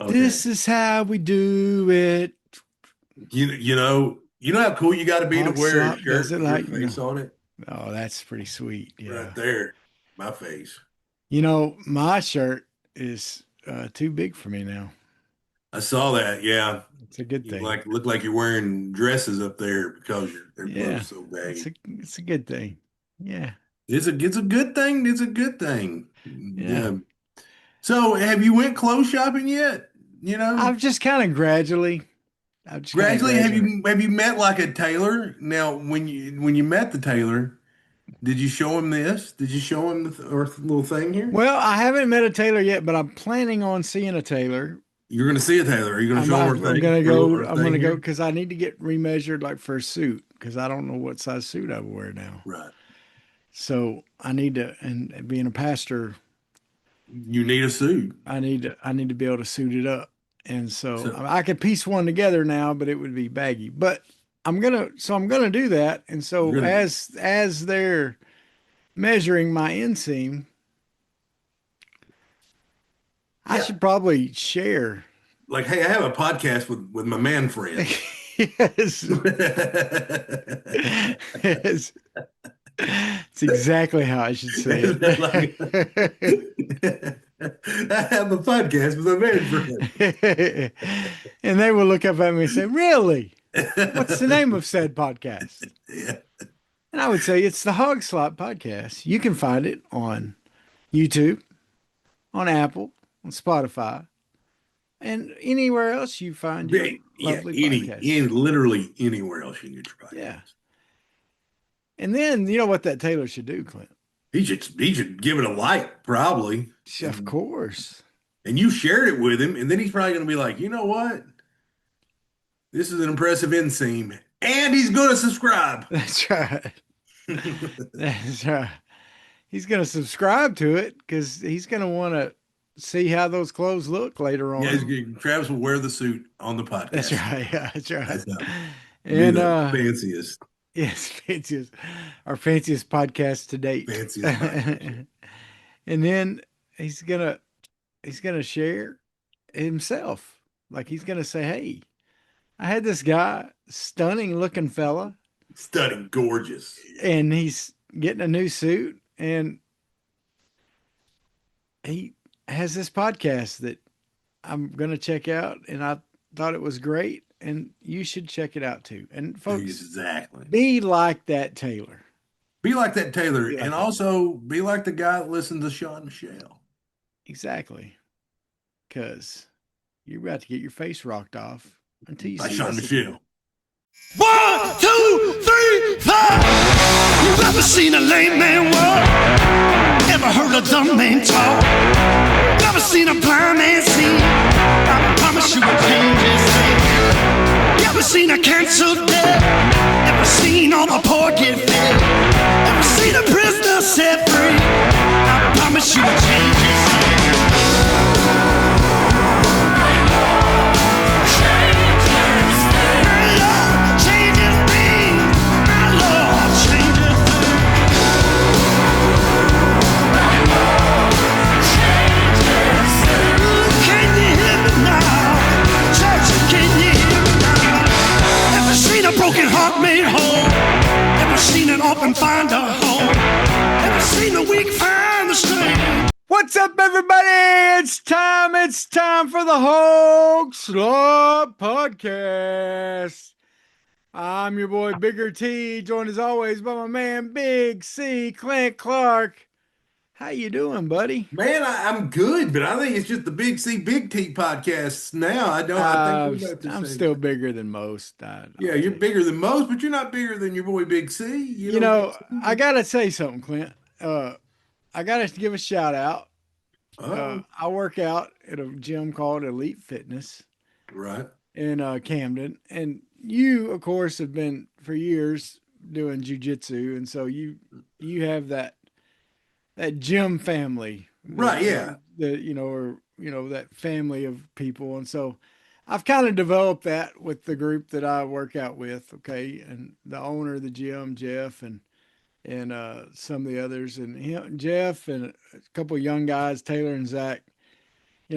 Okay. This is how we do it. You know how cool you got to be to Hawg wear a Slop does shirt it with your like, face on it oh, that's pretty sweet. right Yeah. there, my face. My shirt is too big for me now. I saw that. Yeah, It's a good you thing. look like you're wearing dresses up there because they're both Yeah. so It's baggy. a good thing. Yeah. It's a good thing. It's a good thing. Yeah. Yeah. So, have you went clothes shopping yet? You know, I've just kind of gradually, I've just kind of gradually, gradually. have you met like a tailor? Now, when you met the tailor, did you show him this? Did you show him the our little thing here? Well, I haven't met a tailor yet, but I'm planning on seeing a tailor. You're going to see a tailor. Are you going to show him I'm gonna go. our I'm thing gonna go here? because I need to get remeasured like for a suit because I don't know what size suit I will wear now. Right. So I need to, and being a pastor, You need a suit. I need to be able to suit it up. And so So I could piece one together now, but it would be baggy. But I'm gonna do that. And you're so going to as they're measuring my inseam, I yeah. should probably share. Like, hey, I have a podcast with my man friend. Yes, yes, it's exactly how I should say Like, I have a podcast with my man friend. it. And they will look up at me and say, "Really? What's the name of said podcast?" Yeah. And I would say it's the Hog Slop podcast. You can find it on YouTube, on Apple, on Spotify, and anywhere else you find your Yeah, lovely podcasts. literally anywhere else you can get your Yeah. podcast. And then you know what that Taylor should do, Clint? He should give it a like, probably. Of course. And you shared it with him, and then he's probably going to be like, you know what? This is an impressive inseam, and he's going to subscribe. That's right. That's right. He's going to subscribe to it because he's going to want to see how those clothes look later Yeah, on. Travis will wear the suit on the That's podcast. right. Yeah, that's right. That's up. Be And the fanciest, yes, fanciest, our fanciest podcast to date. fanciest podcast. And then he's gonna he's gonna share himself. Like he's gonna say, "Hey, I had this guy, stunning looking fella, Stunning, gorgeous. and he's getting a new suit, and he has this podcast that I'm gonna check out, and I thought it was great, and you should check it out too." And folks, Exactly. be like that Taylor. Be like that Taylor, Be and like that. also be like the guy that listens to Sean Michelle. Exactly. Because you're about to get your face rocked off until you By see Sean this again. Michelle. 1, 2, 3, 4. You ever seen a lame man walk? Ever heard a dumb man talk? Never seen a blind man see? I promise you a change his day. You ever seen a cancer dead? Ever seen all the poor get fed? Ever seen a prisoner set free? I promise you a change his day. Broken heart made whole. Ever seen an orphan find a home? Ever seen the weak find the strength? What's up, everybody? It's time. It's time for the Hawg Slop podcast. I'm your boy Bigger T, joined as always by my man Big C, Clint Clark. How you doing, buddy? Man, I'm good, but I think it's just the Big C Big T podcasts now. I think we're about to I'm say, still bigger than most. yeah, I'll you're tell you. bigger than most, but you're not bigger than your boy Big C. You You know, Big know, I C. gotta say something, Clint. I gotta give a shout out. Oh, I work out at a gym called Elite Fitness right. in Camden, and you, of course, have been for years doing jujitsu, and so you have that gym family, Right, yeah. or that family of people, and so I've kind of developed that with the group that I work out with. Okay, and the owner of the gym, Jeff, and some of the others, and Jeff and a couple of young guys, Taylor and Zach.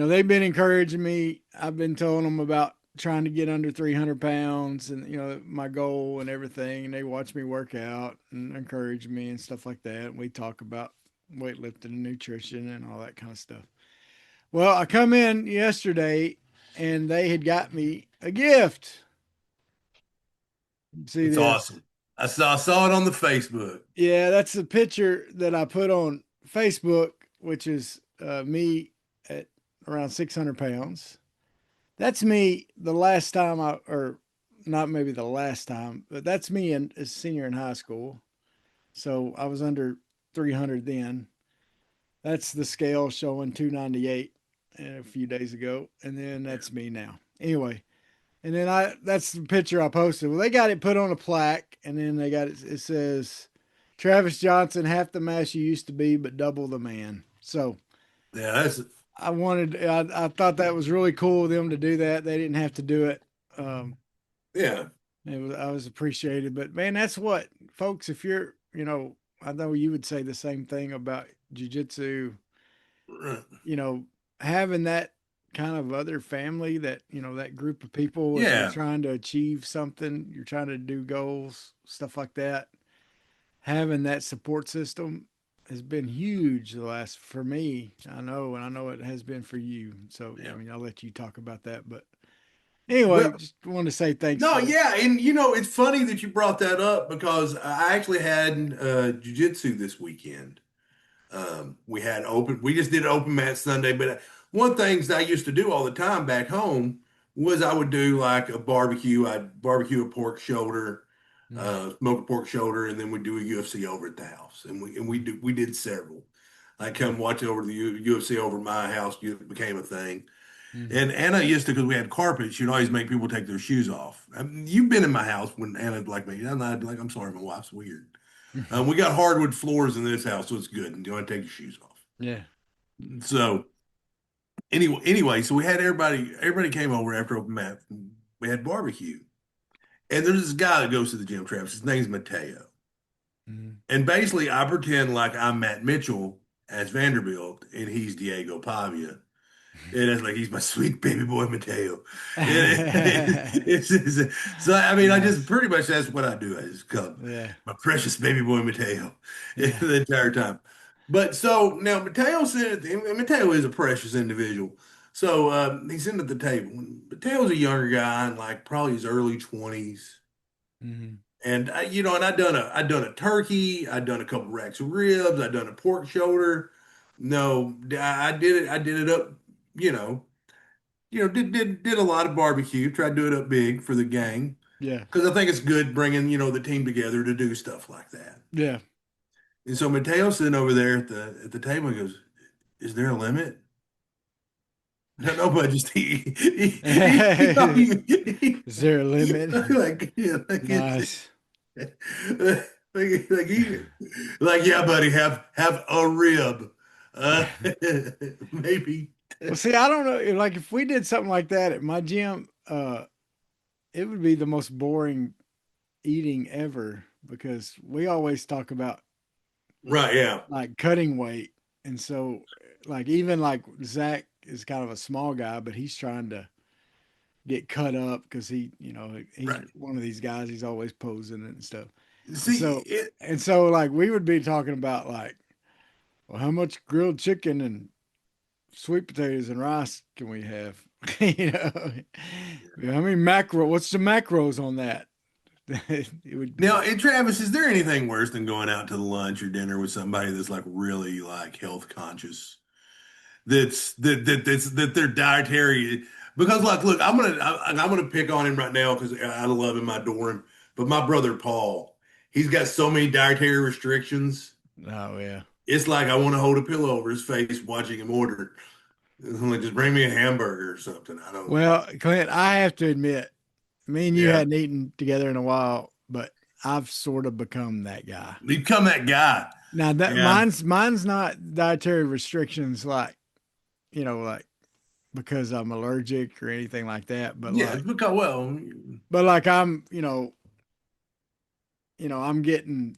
they've been encouraging me. I've been telling them about trying to get under 300 pounds and, my goal and everything. And they watch me work out and encourage me and stuff like that. And we talk about weightlifting and nutrition and all that kind of stuff. Well, I come in yesterday and they had got me a gift. See It's this? awesome. I saw it on the Facebook. Yeah, that's the picture that I put on Facebook, which is me at around 600 pounds. That's me the last time or not maybe the last time, but that's me as senior in high school. So I was under 300 then. That's the scale showing 298 a few days ago. And then that's me now. Anyway, and then that's the picture I posted. Well, they got it put on a plaque, and then they got it says Travis Johnson, half the mass you used to be, but double the man. So Yeah, that's I thought that was really cool of them to do that. They didn't have to do it. Um, yeah. I was appreciated, but man, that's what folks, if you're, I know you would say the same thing about jujitsu, you know, having that kind of other family that, that group of people, if you're Yeah. trying to achieve something, you're trying to do goals, stuff like that, having that support system has been huge the last for me. I know, and I know it has been for you. So, I Yeah. mean, I'll let you talk about that, but anyway, Well, just want to say thanks no, for yeah, and it's funny that you brought that up because I actually had jujitsu this weekend. We just did open mat Sunday, but one things that I used to do all the time back home was I would do like a barbecue. I'd barbecue a pork shoulder, mm, smoke a pork shoulder, and then we'd do a UFC over at the house. And we did several. I come watch over the UFC over at my house. It became a thing. mm, And Anna used to, because we had carpet, she'd always make people take their shoes off. You've been in my house when Anna's like me. I'm not like, I'm sorry, my wife's weird. mm. We got hardwood floors in this house, so it's good. And you want to take your shoes off. Yeah. So so we had everybody came over after open mat. We had barbecue. And there's this guy that goes to the gym, Travis. His name's Mateo. Mm. And basically I pretend like I'm Matt Mitchell as Vanderbilt and he's Diego Pavia. And it's like he's my sweet baby boy Mateo. So I mean, I just Nice. pretty much that's what I do. I just call Yeah. my precious baby boy Mateo Yeah. the entire time. But so now Mateo said, and Mateo is a precious individual. So he's sitting at the table. Mateo's a younger guy, in like probably his early 20s. Mm. And and I'd done a turkey, I'd done a couple racks of ribs, I'd done a pork shoulder. No, I did it up, you know, did a lot of barbecue, tried to do it up big for the gang Yeah. because I think it's good bringing, the team together to do stuff like that. Yeah. And so Mateo's sitting over there at the table and goes, "Is there a limit?" No, but just Is there a limit? like, Nice. like he, like, yeah, buddy, have a rib, uh, maybe. Well, see, I don't know. Like, if we did something like that at my gym, it would be the most boring eating ever because we always talk about Right, yeah, like cutting weight. And so, like, even like Zach is kind of a small guy, but he's trying to get cut up because he's right. one of these guys, he's always posing and stuff. And See, so, like, we would be talking about, like, well, how much grilled chicken and sweet potatoes and rice can we have? you know, how many what's the macros on that? it would be, now, and Travis, is there anything worse than going out to lunch or dinner with somebody that's like really like health conscious? That their dietary because like look I'm gonna pick on him right now because I love him, I adore him, but my brother Paul, he's got so many dietary restrictions. oh, yeah. It's like I want to hold a pillow over his face watching him order. I'm like, just bring me a hamburger or something. I don't. Well, Clint, I have to admit, me and you Yeah, hadn't eaten together in a while, but I've sort of become that guy. become that guy. Now that Yeah, mine's not dietary restrictions like, like because I'm allergic or anything like that, yeah. It's because well, I'm, I'm getting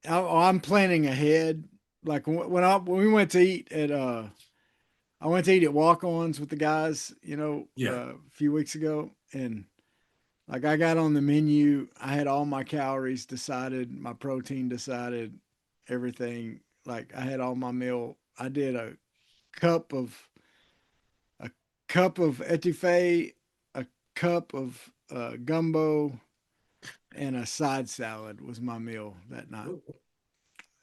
I'm planning ahead. Like when we went to eat at I went to eat at Walk-Ons with the guys, Yeah. a few weeks ago, and like I got on the menu, I had all my calories decided, my protein decided, everything. Like I had all my meal. I did cup of a cup of etouffee, a cup of gumbo, and a side salad was my meal that night.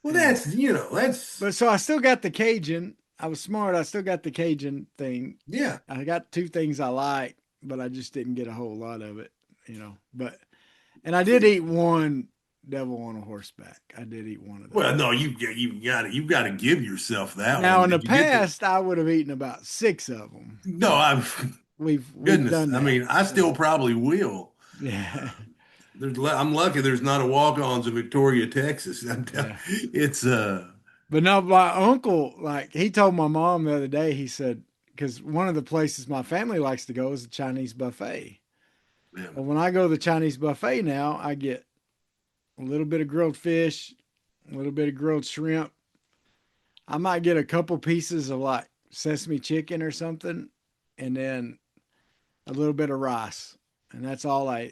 Well, And that's but so I still got the Cajun. I was smart. I still got the Cajun thing. yeah. I got two things I like, but I just didn't get a whole lot of it. But and I did eat one devil on a horseback. I did eat one of Well, those. no, you got to give yourself that Now one. in the Did you get the? past, I would have eaten about six of them. No, I'm We've goodness. done I that. mean, I still probably will. Yeah, I'm lucky there's not a walk-ons in Victoria, Texas. yeah. It's But no, my uncle, like he told my mom the other day, he said, because one of the places my family likes to go is the Chinese buffet. yeah. Well, when I go to the Chinese buffet now, I get a little bit of grilled fish, a little bit of grilled shrimp. I might get a couple pieces of like sesame chicken or something, and then a little bit of rice. And that's all I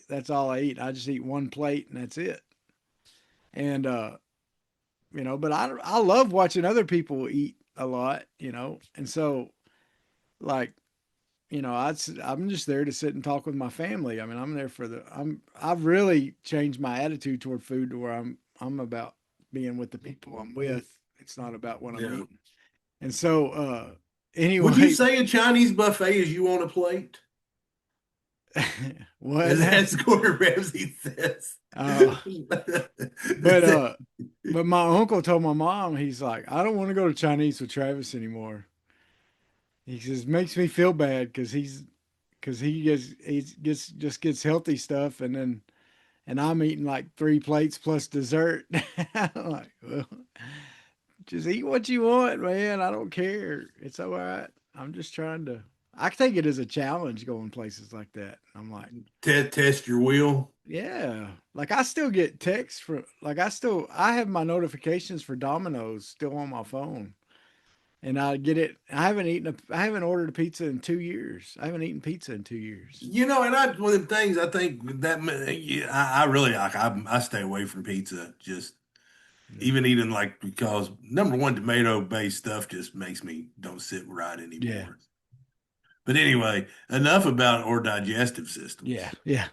eat. I just eat one plate and that's it. And but I love watching other people eat a lot. And so like I'm just there to sit and talk with my family. I mean, I'm there for I've really changed my attitude toward food to where I'm about being with the people I'm with. It's not about what I'm Yeah. eating. And so Would you anyway, say a Chinese buffet is you on a plate? what now? As Gordon Ramsay says. Uh but my uncle told my mom, he's like, I don't want to go to Chinese with Travis anymore. He says makes me feel bad because he just gets healthy stuff and I'm eating like three plates plus dessert. I'm like, well, just eat what you want, man. I don't care. It's all right. I'm just trying to. I take it as a challenge going places like that. I'm like, Test your will. yeah. Like I still get texts for like I have my notifications for Domino's still on my phone. And I get it. I haven't ordered a pizza in 2 years. I haven't eaten pizza in 2 years. And one of the things I think that yeah, I really like. I stay away from pizza. Just even eating like because number one, tomato-based stuff just makes me don't sit right Yeah. anymore. But anyway, enough about our digestive Yeah. systems. Yeah.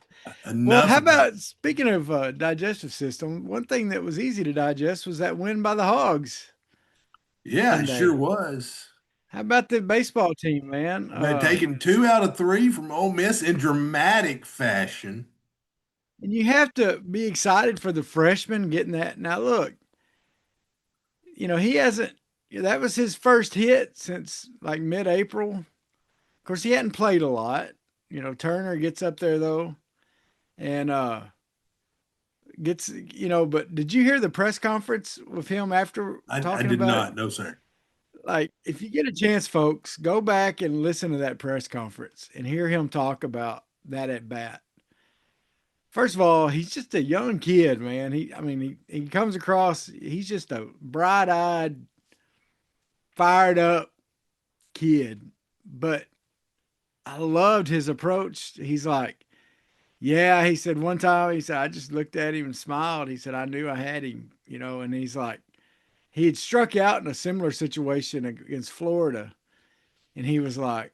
Well, Enough how about about speaking of digestive system? One thing that was easy to digest was that win by the Hogs yeah, it sure Sunday. was. How about the baseball team, man? But taking two out of three from Ole Miss in dramatic fashion. And you have to be excited for the freshman getting that. Now, look, he hasn't. That was his first hit since like mid-April. Of course, he hadn't played a lot. Turner gets up there though, and But did you hear the press conference with him after I talking did about it? not. No, sir. Like, if you get a chance, folks, go back and listen to that press conference and hear him talk about that at bat. First of all, he's just a young kid, man. I mean, he comes across, he's just a bright eyed, fired up kid. But I loved his approach. He's like, yeah, he said one time, he said, I just looked at him and smiled. He said, I knew I had him. And he's like, he had struck out in a similar situation against Florida. And he was like,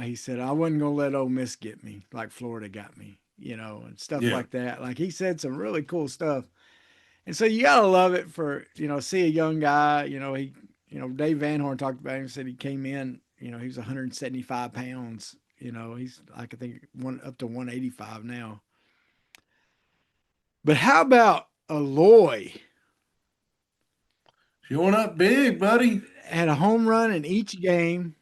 he said, I wasn't going to let Ole Miss get me like Florida got me, and stuff Yeah. like that. Like he said some really cool stuff. And so you got to love it see a young guy, Dave Van Horn talked about him, said he came in, he was 175 pounds. He's like, I think up to 185 now. But how about Aloy? Showing up big, buddy. Had a home run in each game,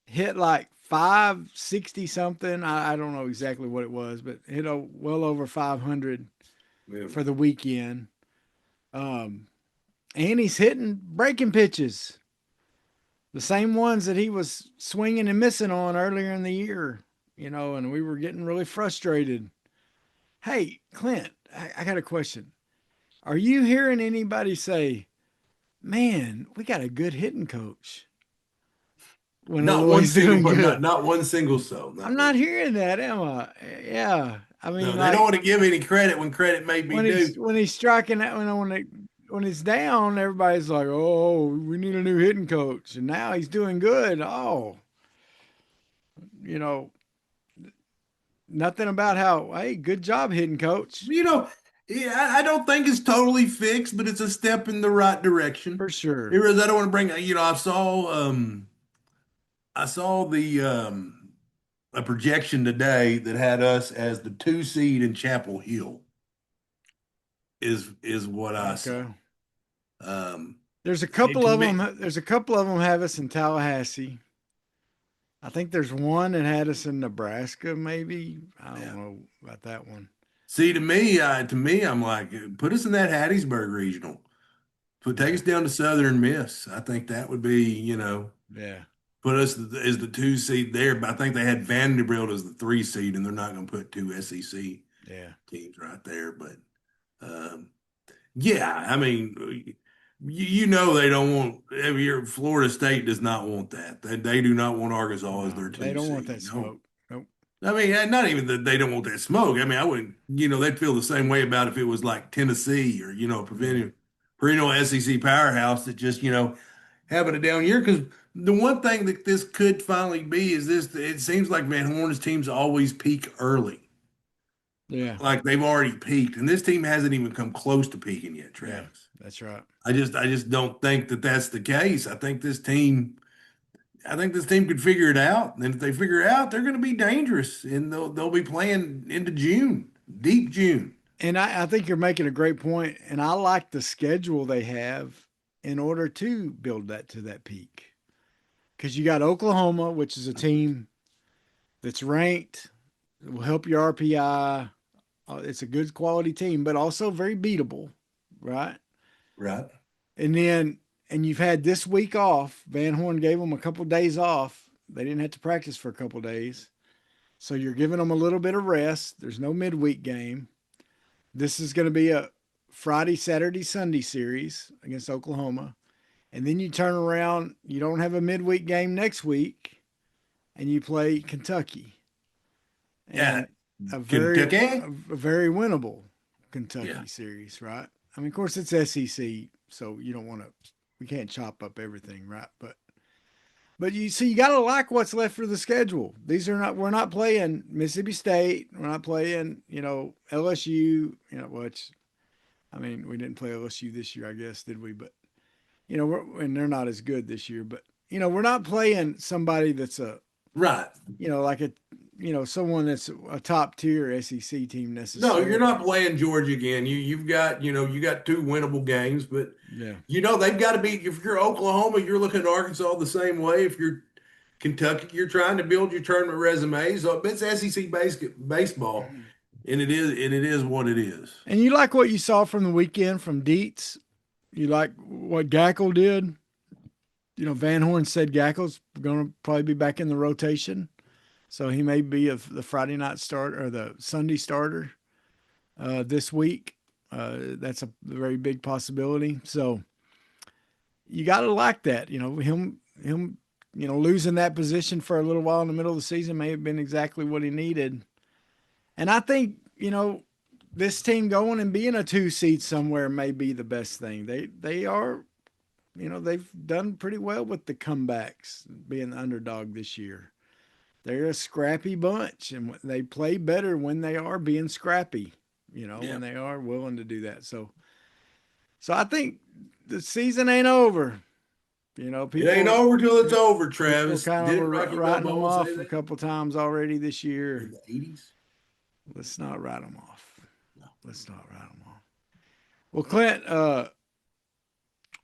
hit like 560 something. I don't know exactly what it was, but hit well over 500 Yeah. for the weekend. Um, and he's hitting breaking pitches, the same ones that he was swinging and missing on earlier in the year, and we were getting really frustrated. Hey, Clint, I got a question. Are you hearing anybody say, man, we got a good hitting coach? when Not one Eloy's single doing one, good. not one single soul, I'm not one. not hearing that, am I? Yeah. I mean, No, they don't like want to give any credit when credit may be due. when he's striking out when it's down, everybody's like, "Oh, we need a new hitting coach," and now he's doing good. Oh, you know, nothing about how. Hey, good job, hitting coach, You know, yeah, I don't think it's totally fixed, but it's a step in the right direction. for sure. Here is, I don't want to bring, I saw the a projection today that had us as the 2 seed in Chapel Hill is what I saw. Okay. Um, There's a and couple to of me, them. There's a couple of them have us in Tallahassee. I think there's one that had us in Nebraska. Maybe I don't yeah. know about that one. See, to me, I'm like, put us in that Hattiesburg regional. Take Yeah. us down to Southern Miss. I think that would be, Yeah. put us as the 2 seed there. But I think they had Vanderbilt as the 3 seed, and they're not going to put two SEC Yeah. teams right there. But um, yeah, I mean, you know they don't want. Florida State does not want that. They do not want Arkansas as No, their they two don't want seed. that No, smoke. Nope. I mean, not even that they don't want that smoke. I mean, I wouldn't, they'd feel the same way about if it was like Tennessee or, a Yeah. perennial SEC powerhouse that just, having a down year. Because the one thing that this could finally be is this, it seems like Van Horn's teams always peak early. Yeah. Like they've already peaked. And this team hasn't even come close to peaking yet, Yeah. Travis. That's right. I just don't think that that's the case. I think this team could figure it out. And if they figure it out, they're going to be dangerous, and they'll be playing into June, deep June. And I think you're making a great point, and I like the schedule they have in order to build that to that peak. Because you got Oklahoma, which is a team that's ranked, will help your RPI. It's a good quality team, but also very beatable, right? Right. And you've had this week off. Van Horn gave them a couple of days off. They didn't have to practice for a couple of days. So you're giving them a little bit of rest. There's no midweek game. This is going to be a Friday, Saturday, Sunday series against Oklahoma. And then you turn around, you don't have a midweek game next week, and you play Kentucky. Yeah. And Kentucky. a very winnable Yeah. Kentucky series, right? I mean, of course it's SEC, so you don't want to we can't chop up everything, right? But you see, you got to like what's left for the schedule. These are not, we're not playing Mississippi State. We're not playing, LSU, which, I mean, we didn't play LSU this year, I guess, did we? But, and they're not as good this year. But, we're not playing somebody that's Right. like someone that's a top tier SEC team No, you're necessarily. not playing Georgia again. You've got, you got two winnable games, but Yeah. they've got to be. If you're Oklahoma, you're looking at Arkansas the same way. If you're Kentucky, you're trying to build your tournament resume. So it's SEC baseball, and it is what it is. And you like what you saw from the weekend from Dietz? You like what Gackle did? Van Horn said Gackle's going to probably be back in the rotation. So he may be the Friday night start or the Sunday starter this week. That's a very big possibility. So you got to like that. Him, losing that position for a little while in the middle of the season may have been exactly what he needed. And I think, this team going and being a 2 seed somewhere may be the best thing. They are, they've done pretty well with the comebacks, being the underdog this year. They're a scrappy bunch, and they play better when they are being scrappy. Yeah. When they are willing to do that. So I think the season ain't over. It ain't over till it's over, People Travis. kind of Didn't are Rocky writing them Balboa say off a that couple times already this in year. the 80s? Let's not write them off. No. Let's not write them off. Well, Clint,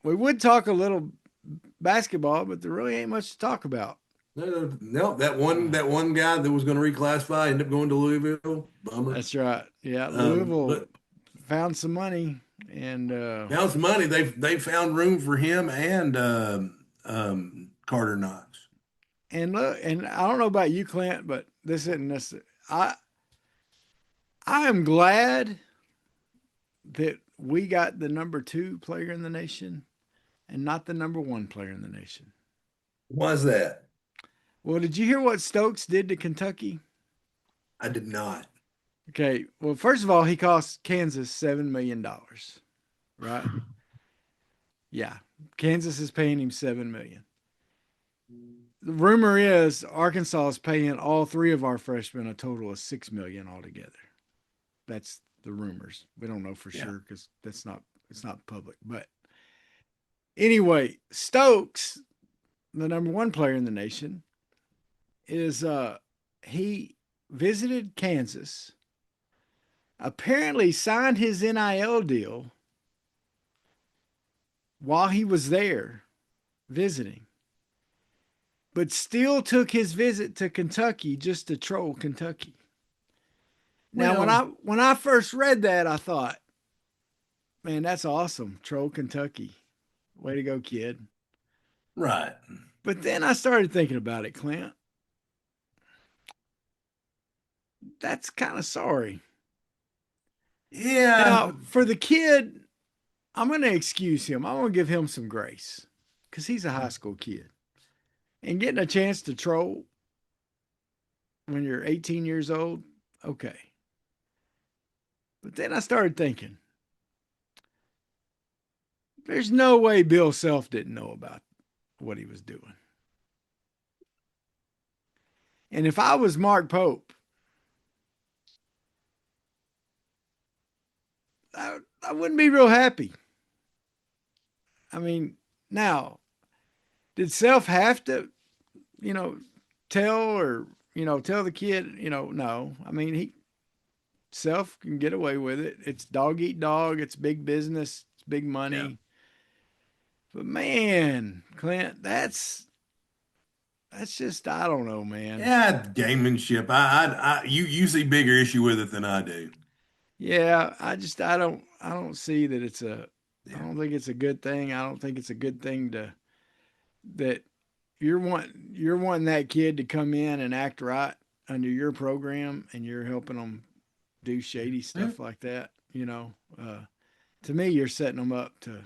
we would talk a little basketball, but there really ain't much to talk about. No, that one guy that was going to reclassify ended up going to Louisville. Bummer. That's right. Yeah, Louisville But found some money, and now it's money. They found room for him and Carter Knox. and look, and I don't know about you, Clint, but this isn't necessary. I am glad that we got the number 2 player in the nation and not the number 1 player in the nation. Why's that? Well, did you hear what Stokes did to Kentucky? I did not. Okay. Well, first of all, he cost Kansas $7 million, right? Yeah. Kansas is paying him $7 million. The rumor is Arkansas is paying all three of our freshmen a total of $6 million altogether. That's the rumors. We don't know for Yeah. sure because it's not public. But anyway, Stokes, the number one player in the nation, is he visited Kansas, apparently signed his NIL deal while he was there visiting, but still took his visit to Kentucky just to troll Kentucky. Now, Well, when I first read that, I thought, man, that's awesome. Troll Kentucky. Way to go, kid. right. But then I started thinking about it, Clint. That's kind of sorry. Yeah. Now, for the kid, I'm going to excuse him. I'm going to give him some grace because he's a high school kid. And getting a chance to troll when you're 18 years old, okay. But then I started thinking, there's no way Bill Self didn't know about what he was doing. And if I was Mark Pope, I wouldn't be real happy. I mean, now, did Self have to, you know, tell the kid, no. I mean, he Self can get away with it. It's dog eat dog. It's big business. It's big Yeah. money. But man, Clint, that's just I don't know, man. Yeah, gamemanship. You see bigger issue with it than I do. Yeah, I don't see that I Yeah. don't think it's a good thing. I don't think it's a good thing to that you're wanting that kid to come in and act right under your program, and you're helping them do shady Yeah. stuff like that. To me, you're setting them up to,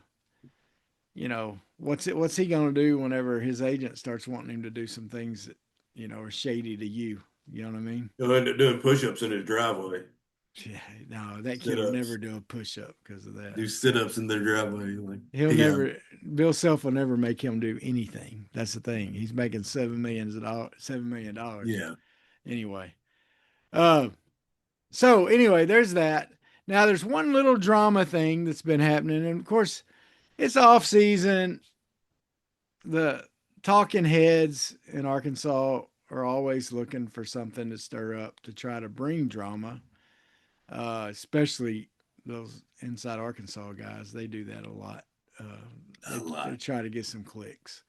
what's he going to do whenever his agent starts wanting him to do some things that are shady to you. You know what I mean? He'll end up doing push-ups in his driveway. Yeah, no, that kid will never Sit-ups. do a push up because of that. Do sit-ups in their driveway. Like, He'll yeah. never. Bill Self will never make him do anything. That's the thing. He's making $7 million. Yeah. Anyway, uh, so anyway, there's that. Now there's one little drama thing that's been happening, and of course, it's off season. The talking heads in Arkansas are always looking for something to stir up to try to bring drama, especially those inside Arkansas guys. They do that a lot. A They lot. try to get some clicks,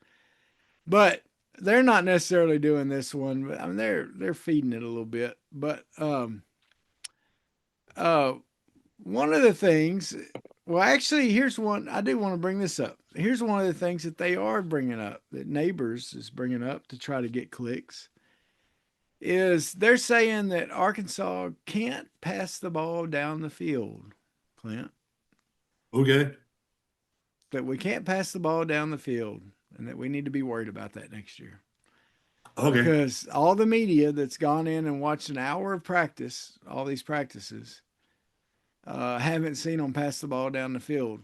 but they're not necessarily doing this one. But I mean, they're feeding it a little bit. But uh, one of the things, well, actually, here's one. I do want to bring this up. Here's one of the things that they are bringing up, that Neighbors is bringing up to try to get clicks, is they're saying that Arkansas can't pass the ball down the field, Clint. Okay. That we can't pass the ball down the field, and that we need to be worried about that next year. Okay. Because all the media that's gone in and watched an hour of practice, all these practices, haven't seen them pass the ball down the field.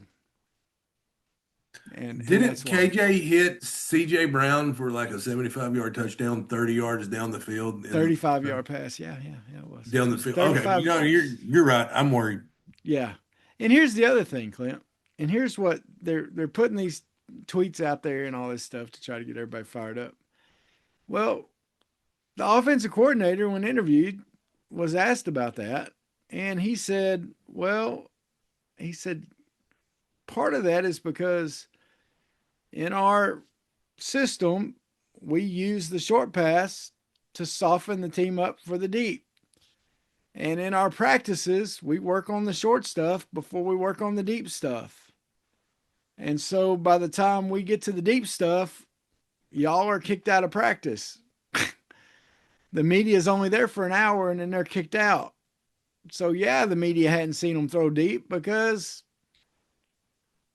And Didn't that's why. KJ hit CJ Brown for like a 75-yard touchdown, 30 yards down the field 35-yard pass. Yeah, it was. down It the was field? Okay. 35 yards. You're right. I'm worried. Yeah. And here's the other thing, Clint. And here's what they're putting these tweets out there and all this stuff to try to get everybody fired up. Well, the offensive coordinator, when interviewed, was asked about that. And he said, part of that is because in our system, we use the short pass to soften the team up for the deep. And in our practices, we work on the short stuff before we work on the deep stuff. And so by the time we get to the deep stuff, y'all are kicked out of practice. The media is only there for an hour and then they're kicked out. So yeah, the media hadn't seen them throw deep because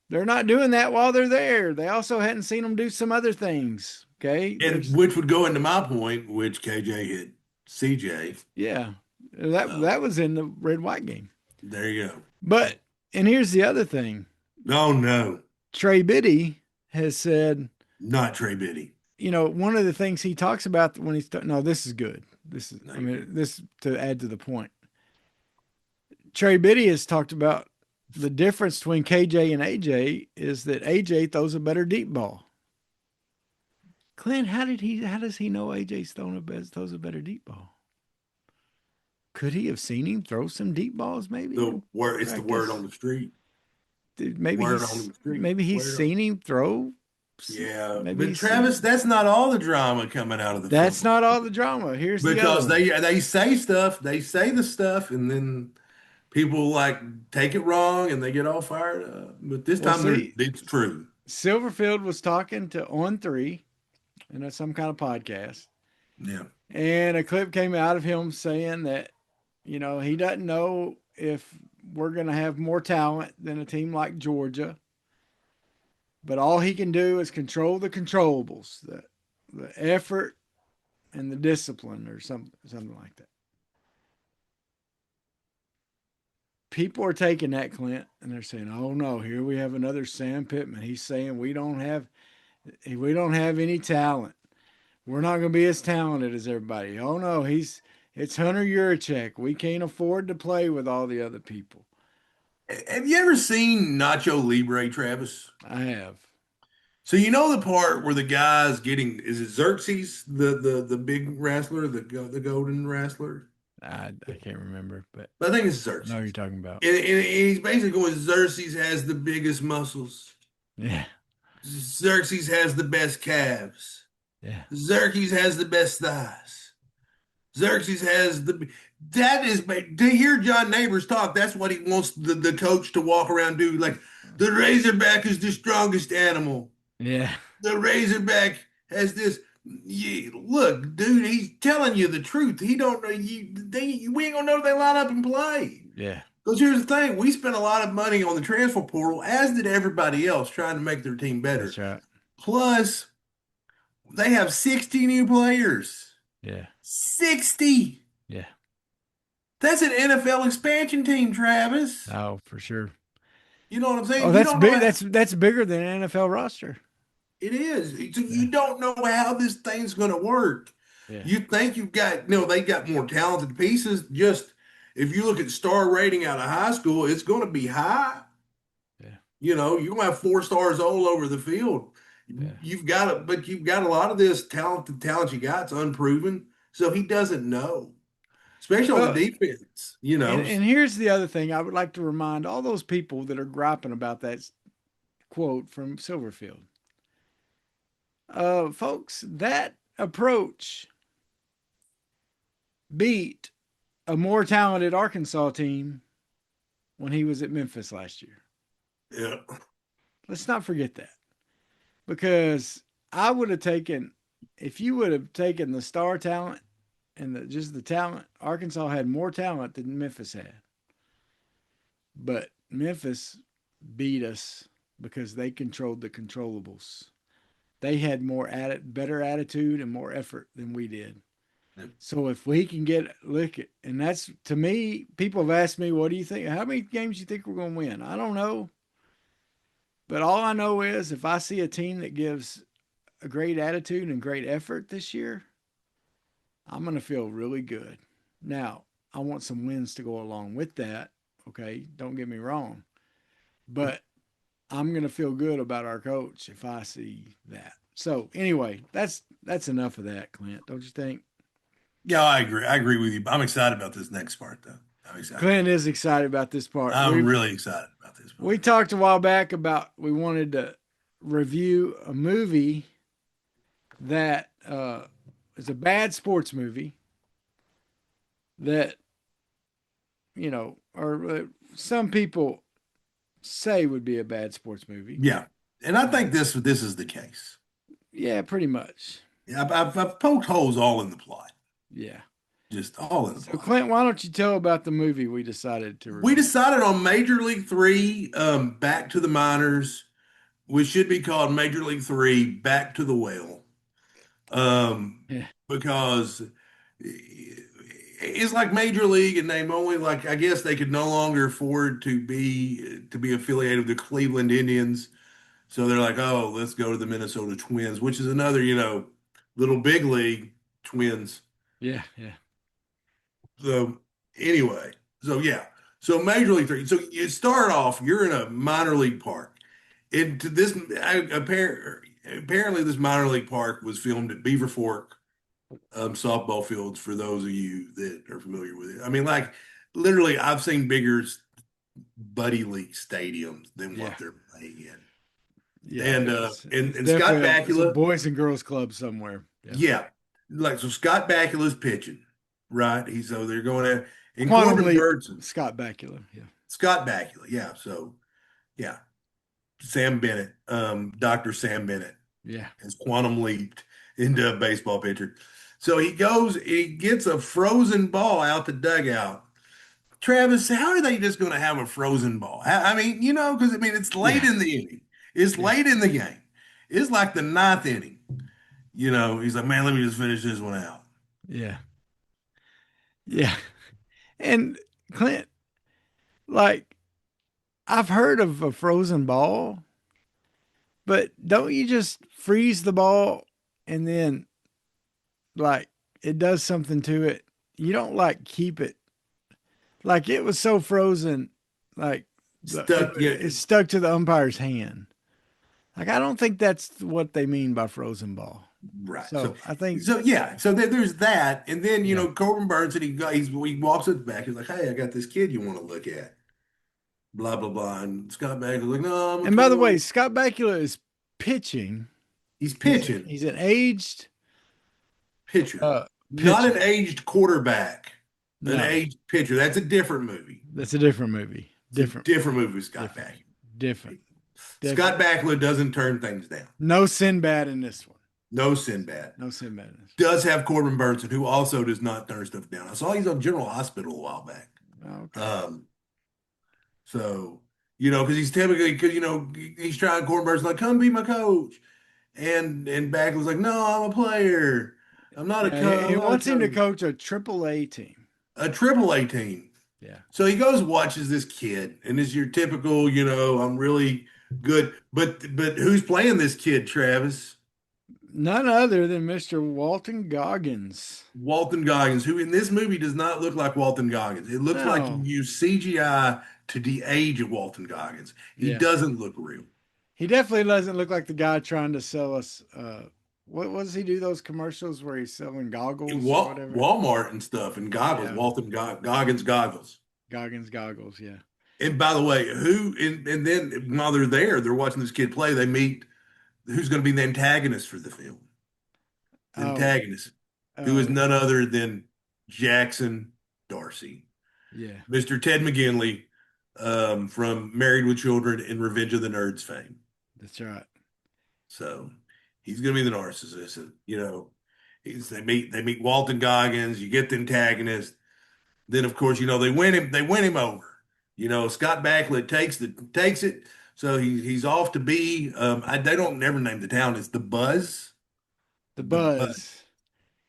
They're not doing that while they're there. They also hadn't seen them do some other things. Okay. And There's, which would go into my point, which KJ hit CJ. yeah, that was in the red white game. There you go. But, and here's the other thing Oh no, Trey Biddy has said, not Trey Biddy. one of the things he talks about when he's, no, this is good. No, This to add to the point. Trey Biddy has talked about the difference between KJ and AJ is that AJ throws a better deep ball. Clint, how does he know AJ's throws a better deep ball? Could he have seen him throw some deep balls maybe? It's the word on the street. Maybe Word on the street. he's seen him throw. Yeah, Maybe but Travis, that's not all the drama coming out of the That's football. not all the drama. Here's Because the other one. they say stuff, they say the stuff, and then people like take it wrong and they get all fired up. But this Well, time see, it's true. Silverfield was talking to On Three, some kind of podcast, Yeah. and a clip came out of him saying that he doesn't know if we're going to have more talent than a team like Georgia, but all he can do is control the controllables, the effort and the discipline, or something like that. People are taking that, Clint, and they're saying, "Oh no, here we have another Sam Pittman. He's saying we don't have any talent. We're not going to be as talented as everybody. Oh no, it's Hunter Yurachek. We can't afford to play with all the other people." Have you ever seen Nacho Libre, Travis? I have. So you know the part where the guy's getting, is it Xerxes, the big wrestler, the golden wrestler? I can't remember, but I think it's I know Xerxes. what you're talking about. And he's basically going, Xerxes has the biggest muscles. Yeah. Xerxes has the best calves. Yeah. Xerxes has the best thighs. Xerxes has that is, to hear John Neighbors talk, that's what he wants the coach to walk around do. Like, the Razorback is the strongest animal. Yeah. The Razorback has this. Look, dude, he's telling you the truth. He don't know we ain't gonna know if they line up and play. Yeah. Because here's the thing, we spent a lot of money on the transfer portal, as did everybody else, trying to make their team better. That's right. Plus, they have 60 new players. Yeah. 60. Yeah. That's an NFL expansion team, Travis. Oh, for sure. You know what I'm saying? Oh, You that's don't big. know That's bigger than an NFL roster. it is. So you don't know how this thing's going to work. Yeah. You think you've got, they got more talented pieces. Just if you look at star rating out of high school, it's going to be high. Yeah. You're going to have 4 stars all over the field. Yeah. You've got a lot of this talent you got. It's unproven. So he doesn't know, especially on the defense, And here's the other thing I would like to remind all those people that are griping about that quote from Silverfield. Folks, that approach beat a more talented Arkansas team when he was at Memphis last year. Yeah. Let's not forget that. Because I would have taken, if you would have taken the star talent and just the talent, Arkansas had more talent than Memphis had. But Memphis beat us because they controlled the controllables. They had better attitude and more effort than we did. Yep. So if we can and that's, to me, people have asked me, what do you think? How many games do you think we're going to win? I don't know. But all I know is if I see a team that gives a great attitude and great effort this year, I'm going to feel really good. Now, I want some wins to go along with that. Okay, don't get me wrong. But I'm going to feel good about our coach if I see that. So anyway, that's enough of that, Clint, don't you think? Yeah, I agree. I agree with you. I'm excited about this next part, though. I'm excited. Clint is excited about this part. I'm really excited about this part. We talked a while back about we wanted to review a movie that is a bad sports movie that, or some people say would be a bad sports movie. Yeah. And I think this is the case. Yeah, pretty much. Yeah, I've poked holes all in the plot. Yeah. just all in the So block. Clint, why don't you tell about the movie we decided to We review? decided on Major League Three, Back to the Minors, which should be called Major League Three, Back to the Well, Yeah, because it's like Major League, and they only like I guess they could no longer afford to be affiliated with the Cleveland Indians, so they're like, oh, let's go to the Minnesota Twins, which is another little big league Twins. yeah, yeah, So anyway, so yeah, so Major League Three. So you start off, you're in a minor league park. Into this apparently this minor league park was filmed at Beaver Fork softball fields. For those of you that are familiar with it, I mean, like literally, I've seen bigger buddy league stadiums than yeah, what they're playing in. yeah. And It's Scott definitely it's a Bakula, boys and girls club somewhere. Yeah. yeah, like so Scott Bakula's pitching, right? He's so they're going at and Quantum Corbin Leap, Burton. Scott Bakula. Yeah. Scott Bakula, yeah. So yeah, Sam Bennett, Dr. Sam Bennett Yeah. has quantum leaped into a baseball pitcher. So he gets a frozen ball out the dugout. Travis, how are they just going to have a frozen ball? I mean, because I mean, it's late Yeah. in the inning. It's Yeah. late in the game. It's like the ninth inning. He's like, man, let me just finish this one out. Yeah. Yeah. And Clint, like, I've heard of a frozen ball, but don't you just freeze the ball and then like it does something to it? You don't like keep it like it was so frozen, like Stuck, it's stuck to the umpire's hand. Like I don't think that's what they mean by frozen ball. right. So, So I think, so yeah. So there's that, and then yeah. Corbin Burns, and he walks at the back. He's like, hey, I got this kid you want to look at. Blah blah blah. And Scott Bagler's like, no, I'm a And by the way, coach. Scott Bakula is pitching. He's pitching He's an aged pitcher, not an pitcher. aged quarterback, an No, aged pitcher. That's a different movie. that's a different movie. It's a Different, different movie with Scott different, Bakula. different, Scott different. Bakula doesn't turn things down. No Sinbad in this one. No Sinbad. No Sinbad in this Does have Corbin Burnson, who also does not turn stuff down. I saw he's on General Hospital a while back. one. Oh, okay. So, because he's typically, because, he's trying, Corbin Burnson like, come be my coach. And Bakula's like, no, I'm a player. I'm not a Yeah, coach. he I'm not a wants him to coach. coach a triple A team. A triple A team. Yeah. So he goes and watches this kid, and it's your typical, I'm really good. But who's playing this kid, Travis? None other than Mr. Walton Goggins. Walton Goggins, who in this movie does not look like Walton Goggins. It looks like you No. used CGI to de-age of Walton Goggins. He Yeah. doesn't look real. He definitely doesn't look like the guy trying to sell us what does he do those commercials where he's selling goggles or whatever? Walmart and stuff and goggles, Yeah. Goggins goggles. Goggins goggles, yeah. And by the way, and then while they're watching this kid play, they meet who's going to be the antagonist for the film. The Oh, antagonist, who is oh, none other than Jackson Darcy, yeah. Mr. Ted McGinley, from Married with Children and Revenge of the Nerds fame. That's right. So he's going to be the narcissist. And, they meet Walton Goggins. You get the antagonist. Then of course they win him over. Scott Bakula takes it. So he's off to be. They don't never name the town. It's the Buzz. The The Buzz. Buzz,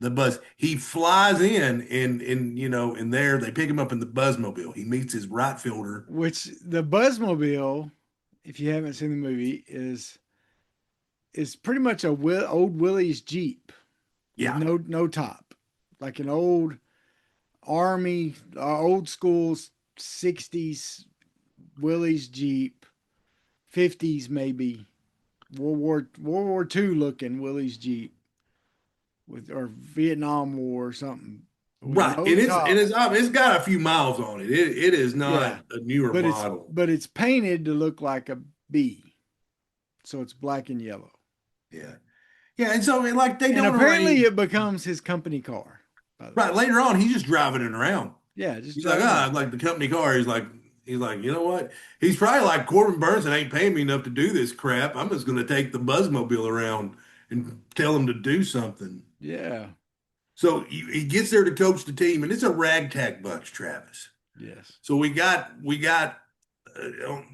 The Buzz. He flies in there they pick him up in the Buzzmobile. He meets his right fielder. which the Buzzmobile, if you haven't seen the movie, is pretty much old Willie's Jeep with Yeah, no top, like an old army, old school 60s Willie's Jeep, 50s maybe, World War II looking Willie's Jeep with or Vietnam War or something with right. no And top. it's got a few miles on it. It is Yeah, not a newer but it's model. but it's painted to look like a bee, so it's black and yellow. Yeah, yeah. And so like they And don't apparently arrange. it becomes his company car, by the way. Right later on, he's just driving it around. Yeah, just He's like, driving ah, around. like the company car. He's like, you know what? He's probably like Corbin Burnson ain't paying me enough to do this crap. I'm just going to take the Buzzmobile around and tell him to do something. Yeah. So he gets there to coach the team, and it's a ragtag bunch, Travis. Yes. So we got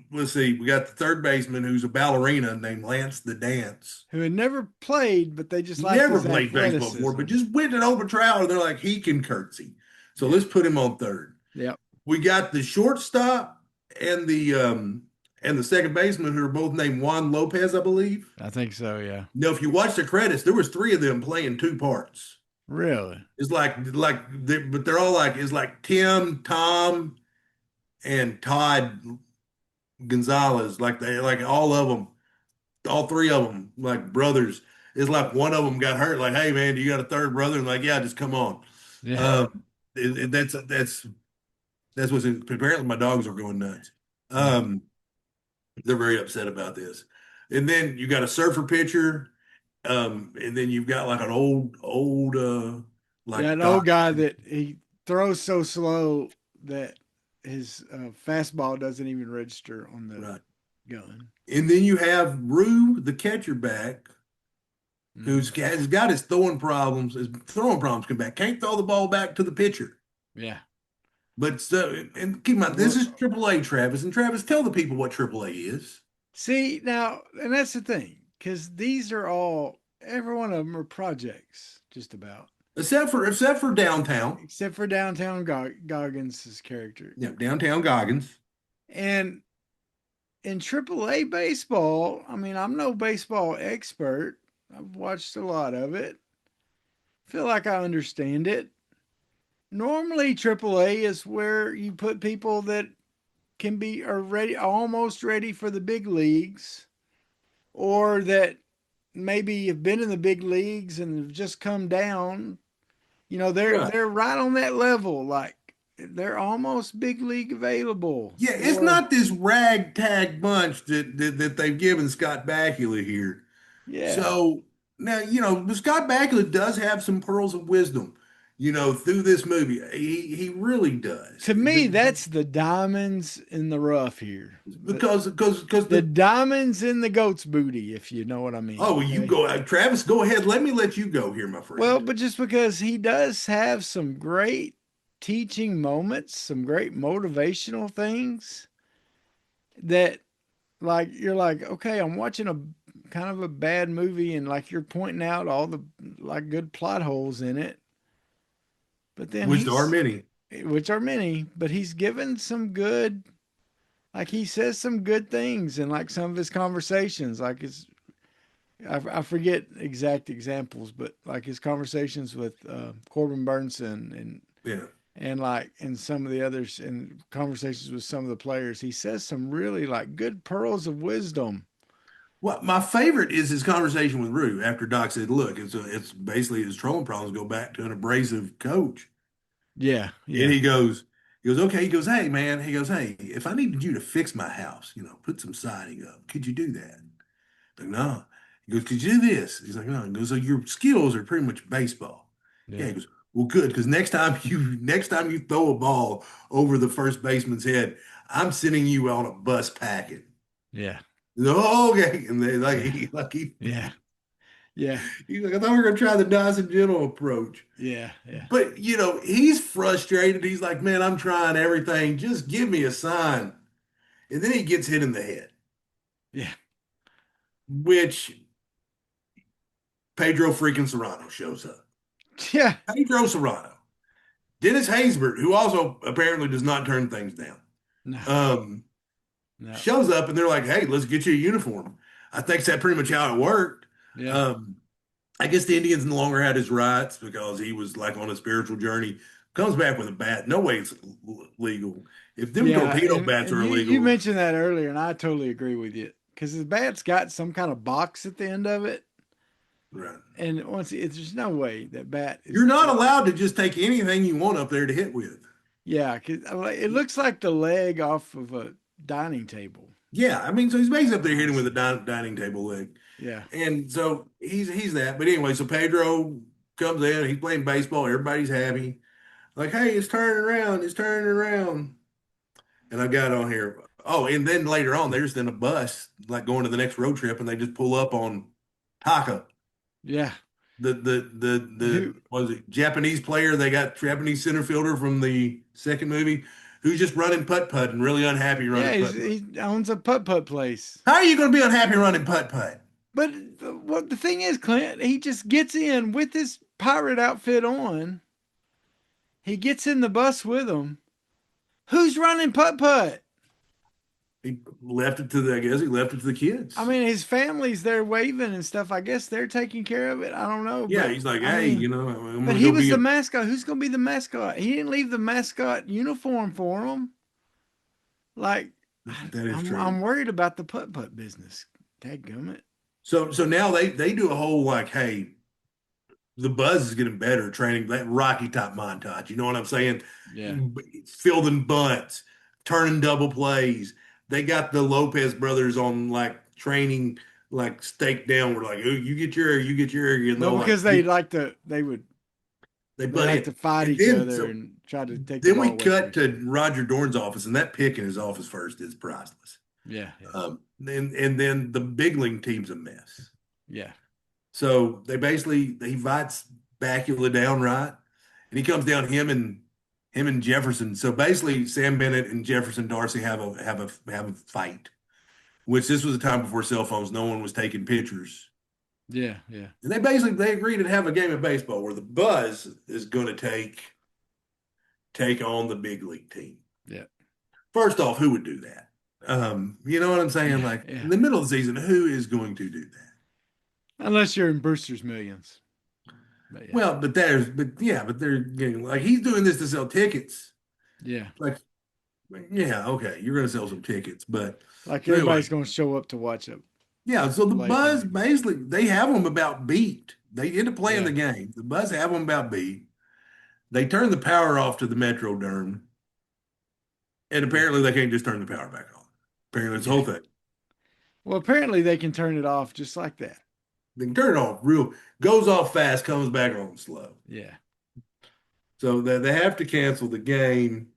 let's see, we got the third baseman who's a ballerina named Lance the Dance. Who had never played, but they just liked Never his played baseball before, athleticism. but just went an open trial, and they're like, he can curtsy. So Yeah. let's put him on third. Yep. We got the shortstop and the second baseman who are both named Juan Lopez, I believe. I think so. Yeah. Now, if you watch the credits, there was three of them playing two parts. Really? It's but they're all like it's like Tim, Tom, and Todd Gonzalez. Like they like all of them, all three of them, like brothers. It's like one of them got hurt. Like, hey man, do you got a third brother? And like, yeah, just come on. Yeah. Um, that's what's in, apparently my dogs are going nuts. Yeah. Um, they're very upset about this. And then you got a surfer pitcher. And then you've got like an old Yeah. like An old doc. guy that he throws so slow that his fastball doesn't even register on the Right. gun. And then you have Rue, the catcher back, Mm. has got his throwing problems come back. Can't throw the ball back to the pitcher. Yeah. But and keep in mind, this Well, is AAA, Travis. And Travis, tell the people what AAA is. see now, and that's the thing, because these are all every one of them are projects, just about, Except for downtown. except for downtown Goggins' character. Yeah, downtown Goggins. And in AAA baseball, I mean, I'm no baseball expert. I've watched a lot of it. Feel like I understand it. Normally, AAA is where you put people that are ready, almost ready for the big leagues, or that maybe have been in the big leagues and have just come down. You know, Right. they're right on that level, like they're almost big league available. Yeah, it's Or not this ragtag bunch that they've given Scott Bakula here. yeah. So now, Scott Bakula does have some pearls of wisdom, through this movie. He really does. To me, that's the diamonds in the rough here. Because The diamonds in the goat's booty, if you know what I mean. oh, you Okay. go, Travis, go ahead. Let me let you go here, my Well, friend. but just because he does have some great teaching moments, some great motivational things that, like, you're like, okay, I'm watching a kind of a bad movie, and like you're pointing out all the like good plot holes in it. But then Which there are many. which are many, but he's given some good, like he says some good things in like some of his conversations, like his, I forget exact examples, but like his conversations with Corbin Burnson Yeah. and like in some of the others and conversations with some of the players, he says some really like good pearls of wisdom. Well, my favorite is his conversation with Rue after Doc said, "Look, it's basically his trolling problems go back to an abrasive coach." Yeah, And yeah, okay. He goes, hey, man. He goes, hey, if I needed you to fix my house, put some siding up, could you do that? Like, no. He goes, could you do this? He's like, no. He goes, so your skills are pretty much baseball. Yeah. yeah, He goes, well, good, because next time you throw a ball over the first baseman's head, I'm sending you on a bus packing. yeah, No, okay. And they like yeah, yeah, yeah, he's like, I thought we were gonna try the nice and gentle approach. yeah, yeah, But he's frustrated. He's like, man, I'm trying everything. Just give me a sign. And then he gets hit in the head, yeah, which Pedro freaking Serrano shows up. yeah. Pedro Serrano, Dennis Haysbert, who also apparently does not turn things down, No, um, no, shows up and they're like, hey, let's get you a uniform. I think that's pretty much how it worked. yeah, Um, I guess the Indians no longer had his rights because he was like on a spiritual journey. Comes back with a bat. No way it's legal. If them yeah. torpedo And bats are you illegal, mentioned that earlier, and I totally agree with you because his bat's got some kind of box at the end of it. right? And there's no way that bat You're is, not allowed to just take anything you want up there to hit with. yeah, because it looks like the leg off of a dining table. Yeah, I mean, so he's basically up there hitting with a dining table leg, Yeah, and so he's that. But anyway, so Pedro comes in, he's playing baseball, everybody's happy. Like, hey, it's turning around. And I got on here. Oh, and then later on, they're just in a bus, like going to the next road trip, and they just pull up on Taka. yeah, The Who? was it Japanese player? They got Japanese center fielder from the second movie who's just running putt putt and really unhappy Yeah, running putt putt. he owns a putt putt place. How are you going to be unhappy running putt putt? But what the thing is, Clint, he just gets in with his pirate outfit on. He gets in the bus with them. Who's running putt putt? He left it to the. I guess he left it to the I kids. mean, his family's there waving and stuff. I guess they're taking care of it. I don't know, Yeah, but he's like, I hey, mean, I'm but gonna he go was be the a. mascot. Who's going to be the mascot? He didn't leave the mascot uniform for him. Like, That is I'm true. worried about the putt putt business. Dadgummit. So now they do a whole like, hey, the buzz is getting better training that Rocky type montage. You know what I'm saying? Yeah. Fielding bunts, turning double plays. They got the Lopez brothers on like training, like stake down. We're like, oh, you get your area, you get your area, and Well, they'll like because they they butt like in. to fight And each then other so and try to take the then ball we away from cut each other. to Roger Dorn's office, and that pick in his office first is priceless. Yeah, yeah, And then the big league team's a mess. yeah, So he invites Bakula down, right? And he comes down him and Jefferson. So basically Sam Bennett and Jefferson Darcy have a fight, which this was a time before cell phones. No one was taking pictures. yeah, yeah, And they agreed to have a game of baseball where the Buzz is gonna take on the big league team. yeah, First off, who would do that? You know what I'm saying? yeah, Like yeah. in the middle of the season, who is going to do that? Unless you're in Brewster's Millions. But yeah, Well, but they're getting like he's doing this to sell tickets. yeah. Like, yeah, okay, you're gonna sell some tickets, but Like so anyway, everybody's going to show up to watch a yeah. So the late Buzz game. basically they have them about beat. They end up playing Yeah, the game. The Buzz have them about beat. They turn the power off to the Metrodome, and yeah, apparently they can't just turn the power back on. Apparently, it's the yeah. whole thing. Well, apparently they can turn it off just like that. They can turn it off real, goes off fast, comes back on slow. Yeah. So they have to cancel the game.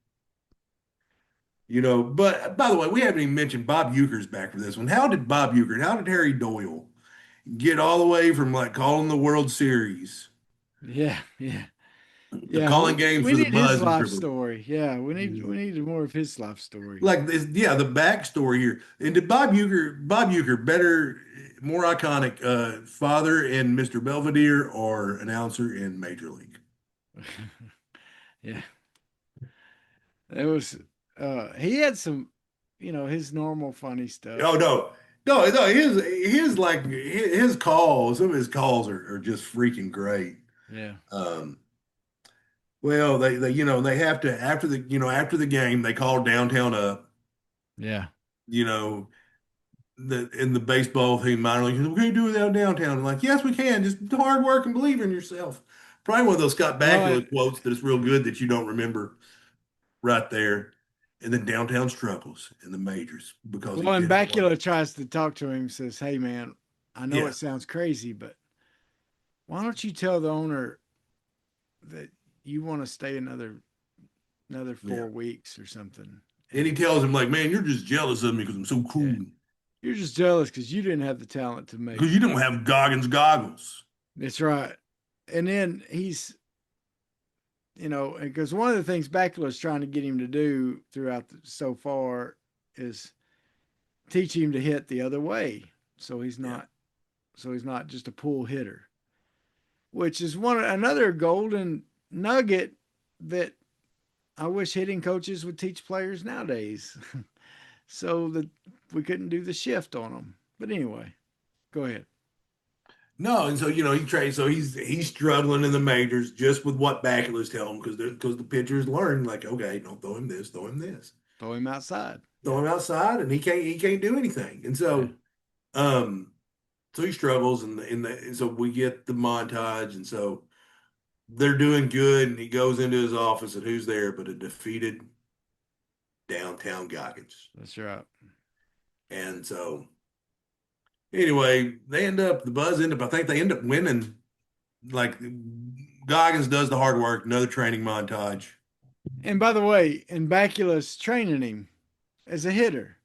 But by the way, we haven't even mentioned Bob Euchre's back for this one. How did Harry Doyle get all the way from like calling the World Series Yeah, yeah. to Yeah, calling games we for the need his Buzz and life Triple? story. Yeah, we need more of his life story. Like this, yeah, the backstory here. And did Bob Euchre, better, more iconic, father in Mr. Belvedere or announcer in Major League? Yeah. It was he had some, his normal funny Oh stuff. no, his like his calls, some of his calls are just freaking great. Yeah. Um, well, they have to after the game they call downtown up. Yeah. You know, in the baseball team minor league, we can't do without downtown. I'm like, yes, we can. Just hard work and believe in yourself. Probably one of those Scott Well, Bakula quotes that is real good that you don't remember right there. And then downtown struggles in the majors because he and didn't want. Bakula tries to talk to him, says, "Hey man, I know Yeah, it sounds crazy, but why don't you tell the owner that you want to stay another yeah. 4 weeks or something?" And he And tells him like, man, you're just jealous of me because I'm so yeah, cool. you're just jealous because you didn't have the talent to make Because it. you don't have Goggins goggles. That's right. And then he's, because one of the things Bakula's trying to get him to do throughout so far is teach him to hit the other way, so he's Yeah. not so he's not just a pull hitter, which is another golden nugget that I wish hitting coaches would teach players nowadays, so that we couldn't do the shift on them. But anyway, go ahead. No, and so he trains. So he's struggling in the majors just with what Bakula's telling him because the pitchers learn like, okay, don't throw him this, throw him this, Throw him outside. throw Yeah, him outside, and he can't do anything. And yeah, um, so he struggles, and so we get the montage, and so they're doing good, and he goes into his office, and who's there but a defeated downtown Goggins, that's right. and so. Anyway, the Buzz end up, I think they end up winning. Like Goggins does the hard work, another training montage. And by the way, and Bakula's training him as a hitter.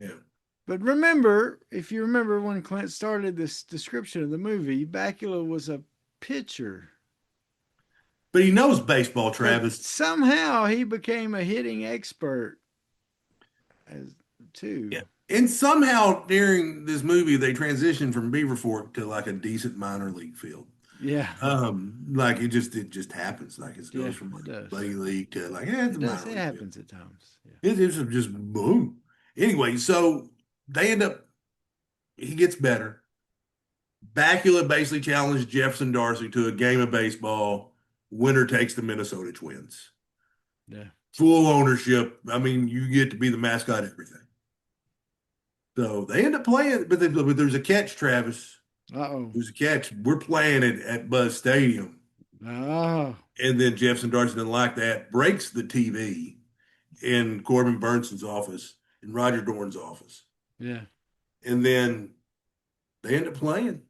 Yeah. But remember, if you remember when Clint started this description of the movie, Bakula was a pitcher. But he knows baseball, But Travis. somehow he became a hitting expert as too. Yeah. And somehow during this movie, they transitioned from Beaver Fork to like a decent minor league field. Yeah. Like it just happens. Like it Yeah, goes from it like does. play league to like, yeah, it's It a does. minor It league field. happens at times. Yeah. It's just boom. Anyway, so they end up, he gets better. Bakula basically challenged Jefferson Darcy to a game of baseball. Winner takes the Minnesota Twins. Yeah. Full ownership. I mean, you get to be the mascot, everything. So they end up playing, but there's a catch, Travis. Uh-oh. There's a catch. We're playing it at Buzz Stadium. Oh. And then Jefferson Darcy didn't like that, breaks the TV in Corbin Burnson's office, in Roger Dorn's office. Yeah. And then they end up playing.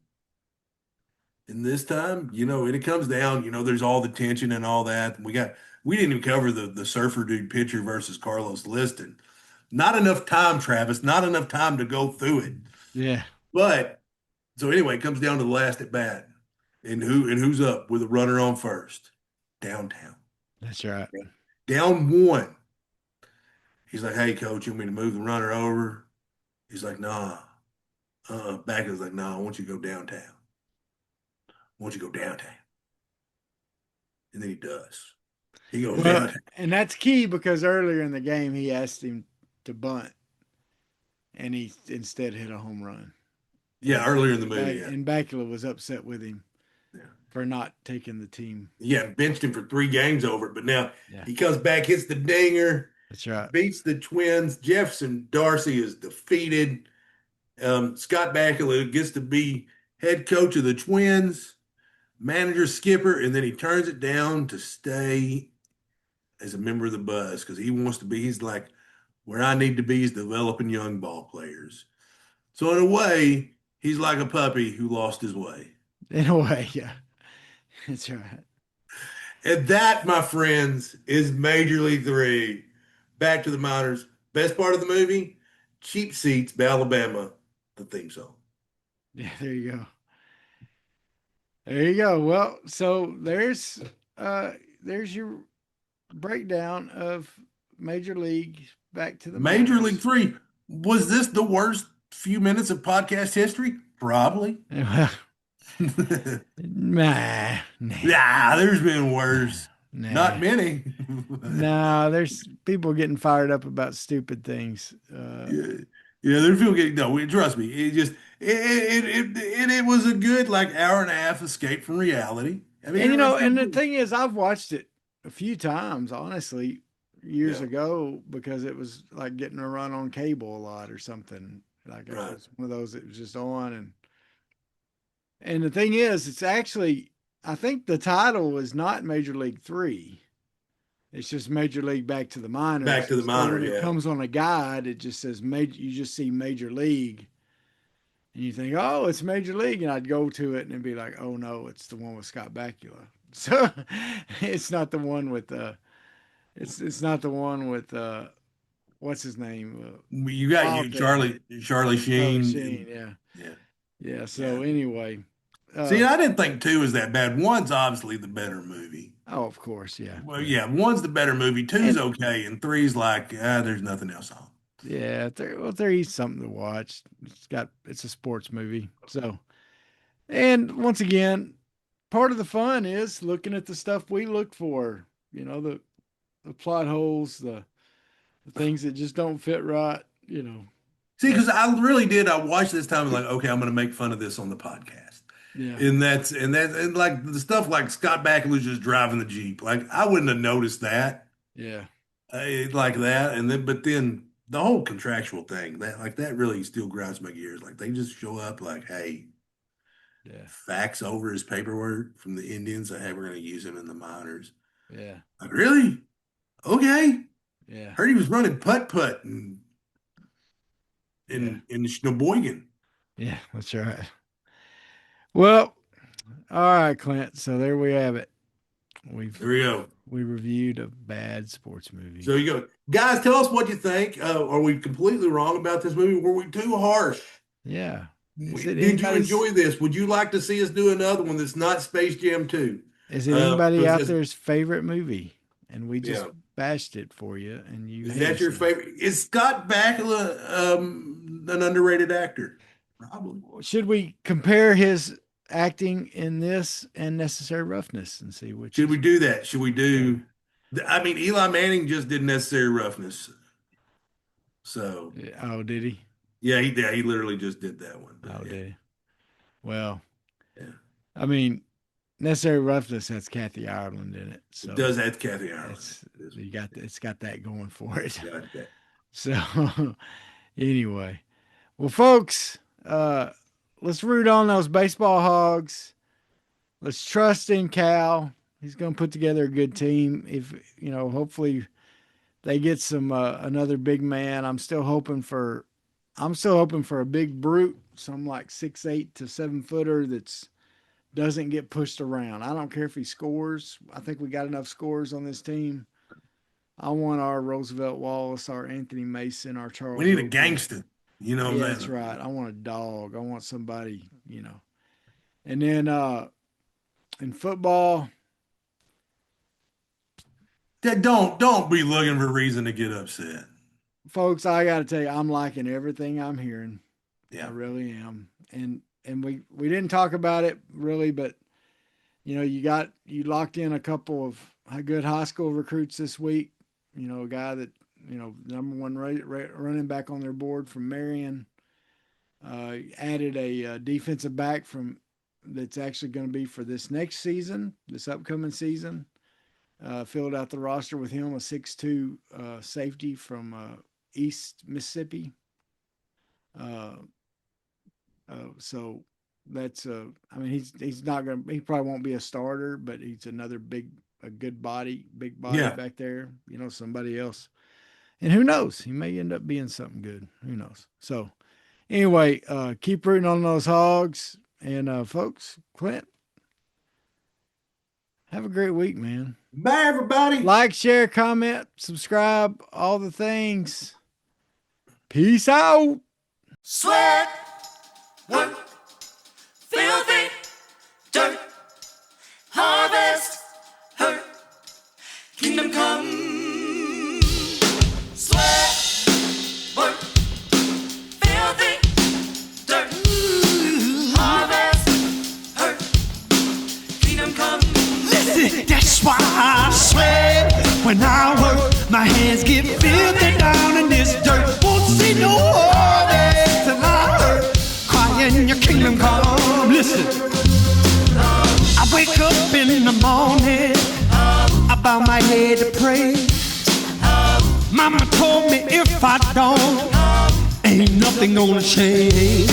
And this time, and it comes down, there's all the tension and all that. We didn't even cover the surfer dude pitcher versus Carlos Liston. Not enough time, Travis, not enough time to go through it. Yeah. But so anyway, it comes down to the last at bat. And who's up with a runner on first? Downtown. That's right. Down one. He's like, hey, coach, you want me to move the runner over? He's like, nah. Back is like, nah, I want you to go downtown. I want you to go downtown. And then he does. He goes Well, downtown. and that's key because earlier in the game he asked him to bunt and he instead hit a home run. Yeah, earlier in the movie, yeah. And Bakula was upset with him Yeah. for not taking the team. Yeah, benched him for 3 games over it, but now Yeah. he comes back, hits the dinger, That's right. beats the Twins. Jefferson Darcy is defeated. Scott Bakula gets to be head coach of the Twins, manager, skipper, and then he turns it down to stay as a member of the Buzz because he wants to be. He's like, where I need to be is developing young ball players. So in a way, he's like a puppy who lost his way. In a way, yeah. That's right. And that, my friends, is Major League Three. Back to the minors. Best part of the movie, Cheap Seats by Alabama, the theme song. Yeah, there you go. There you go. Well, so there's your breakdown of Major League back to the Major minors. League Three. Was this the worst few minutes of podcast history? Probably. Nah, Yeah, there's been worse. nah. Not many. No, there's people getting fired up about stupid things. Yeah, yeah, there's people getting no. Trust me, it was a good like hour and a half escape from reality. I mean, And everybody's and the still- thing is, I've watched it a few times, honestly, years Yeah. ago because it was like getting a run on cable a lot or something. Like it Right. was one of those that was just on, and the thing is, it's actually I think the title is not Major League Three. It's just Major League back to the minors. Back to the So minor, when yeah. it comes on a guide, it just says major. You just see Major League, and you think, oh, it's Major League, and I'd go to it and it'd be like, oh no, it's the one with Scott Bakula. So it's not the one with it's not the one with what's his name? You got Wild you, thing. Charlie Charlie Sheen. Sheen, yeah. Yeah. Yeah. So Yeah. anyway. See, I didn't think two was that bad. One's obviously the better movie. Oh, of course, yeah. Well, yeah, one's the better movie. Two's And- okay, and three's like, there's nothing else on. Yeah, there's something to watch. It's a sports movie. So, and once again, part of the fun is looking at the stuff we look for. The plot holes, the things that just don't fit right. See, because I really did. I watched this time and like, okay, I'm going to make fun of this on the podcast. Yeah, And like the stuff like Scott Bakula just driving the Jeep. Like I wouldn't have noticed that yeah, like that. But then the whole contractual thing that really still grinds my gears. Like they just show up like, hey, yeah, fax over his paperwork from the Indians. Like, hey, we're going to use him in the minors. yeah, Like really? Okay. yeah, Heard he was running putt in Sheboygan. yeah. That's right. Well, all right, Clint. So there we have it. There we go. We reviewed a bad sports movie. So you go, guys. Tell us what you think. Are we completely wrong about this movie? Were we too harsh? Yeah. Did you enjoy this? Would you like to see us do another one that's not Space Jam 2? Is it anybody out there's favorite movie? And we just bashed it for you, and you. Is that your favorite? Is Scott Bakula an underrated actor? Probably. Should we compare his acting in this and Necessary Roughness and see which? Should we do that? Should we do? I mean, Eli Manning just did Necessary Roughness. So. Oh, did he? Yeah, he did. He literally just did that one. Oh, did he? Well, yeah. I mean, Necessary Roughness has Kathy Ireland in it. So it does have Kathy Ireland. It's got that going for it. So anyway, well, folks, let's root on those baseball Hogs. Let's trust in Cal. He's going to put together a good team. If hopefully they get some another big man. I'm still hoping for a big brute, some like 6'8" to 7 footer that's doesn't get pushed around. I don't care if he scores. I think we got enough scores on this team. I want our Roosevelt Wallace, our Anthony Mason, our Charles. We need a gangster. That's right. I want a dog. I want somebody, And then in football. Don't be looking for reason to get upset. Folks, I got to tell you, I'm liking everything I'm hearing. Yeah. I really am. And we didn't talk about it really, but you locked in a couple of good high school recruits this week. A guy that number one running back on their board from Marion. Added a defensive back that's actually going to be for this next season, this upcoming season. Filled out the roster with him, a 6'2" safety from East Mississippi. So that's he's not gonna, he probably won't be a starter, but he's another big body back there, somebody else. And who knows? He may end up being something good. Who knows? So anyway, keep rooting on those Hogs. And folks, Clint, have a great week, man. Bye, everybody. Like, share, comment, subscribe, all the things. Peace out. Sweat, work, filthy, dirt, harvest, hurt, kingdom come. Sweat, work, filthy, dirt, harvest, hurt, kingdom come. Listen, that's why I sweat when I work. My hands get filthy down in this dirt. Won't see no harvest till I hurt. Crying your kingdom come. Listen, I wake up in the morning, I bow my head to pray. Mama told me if I don't, ain't nothing gonna change.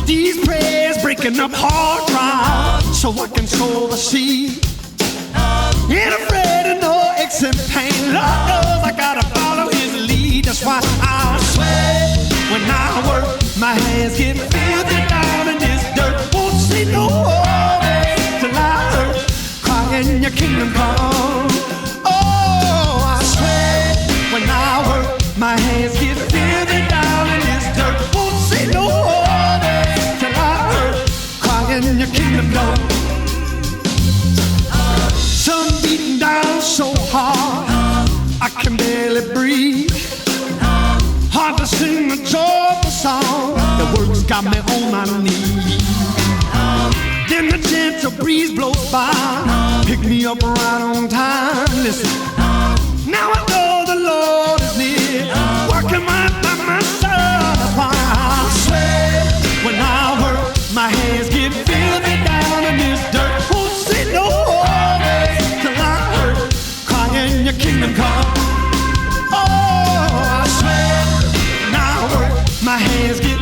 These prayers breaking up hard ground so I can sow the seed. Ain't afraid of no aches and pain. Lord knows I gotta follow his lead. That's why I sweat when I work. My hands get filthy down in this dirt. Won't see no harvest till I hurt. Crying your kingdom come. Oh, I sweat when I work. My hands get filthy down in this dirt. Won't see no harvest till I hurt. Crying your kingdom come. Sun beating down so hard, I can barely breathe. Hard to sing a joyful song, the words got me on my knees. Then the gentle breeze blows by, pick me up right on time. Listen, now I know the Lord is near, working by my side. That's why I sweat when I work. My hands get filthy down in this dirt. Won't see no harvest till I hurt. Crying your kingdom come. Oh, I swear when I work. My hands get